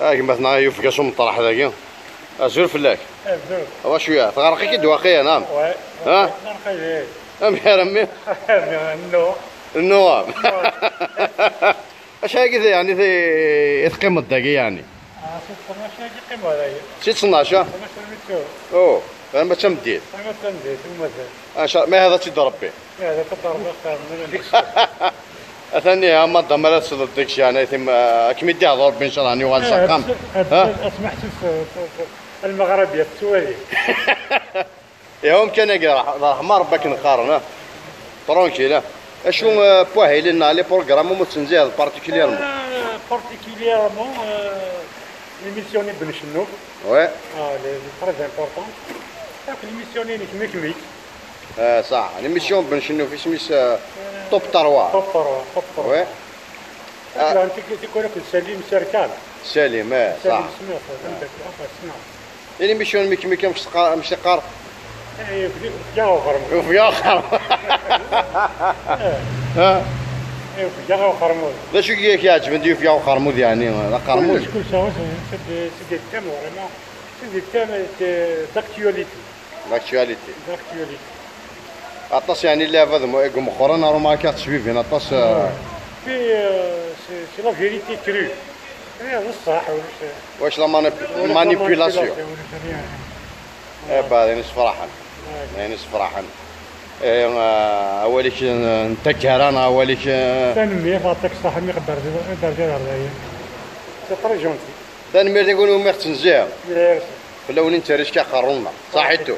كيما ثنا يوفق شو مطرح هذاك ازور فلاك ازور واش شويه تغرقي كي دواقيه نعم وي ها نرقي يا رمي النوع النوام اش هكذا يعني يتقيم الدقي يعني سي 12 كي قيمه هذايا سي 12 12 متر اوه انا ما تمديت انا تنزيد ومازال ما هذا تضرب به هذا تضرب اختار من ديك اثني ما ضمرت صدر ديكش يعني ثم كمي دي ضرب بين شراني وغنسقم اسمحت في المغربيه السوالي يوم كان راح ما ربك نقارن ترونكيلا اشو بواهي لنا لي بروغرام مو تنزيل بارتيكوليرمون بارتيكوليرمون ليميسيوني بن شنو وي لي تري امبورطون دونك ليميسيوني كميك صح ليميسيون بن شنو في سميس توب 3 توب 3 وي انت تقول لك سليم سركان سليم صح سليم سمير عندك اسمع ليميسيون ميك مش قار يا غرمود وفي اخر ها يا غرمود لا شو كيعجبني في قرمود يعني قرمود كل شيء سي دي تيم فريمون سي دي تيم داكتواليتي داكتواليتي اطاس يعني اللي هذا مؤخرا راه ما كتشوي فينا اطاس في سي لا فيريتي كرو هذا الصح واش لا مانيبيولاسيون بعدين صراحه يعني صراحه اوليك نتكر انا اوليك تنمير عطاك الصح مي قدر دير هذايا سي تري جونتي تنمير نقولوا مي تنزيع في الاول انت ريش كقرونا صحيتو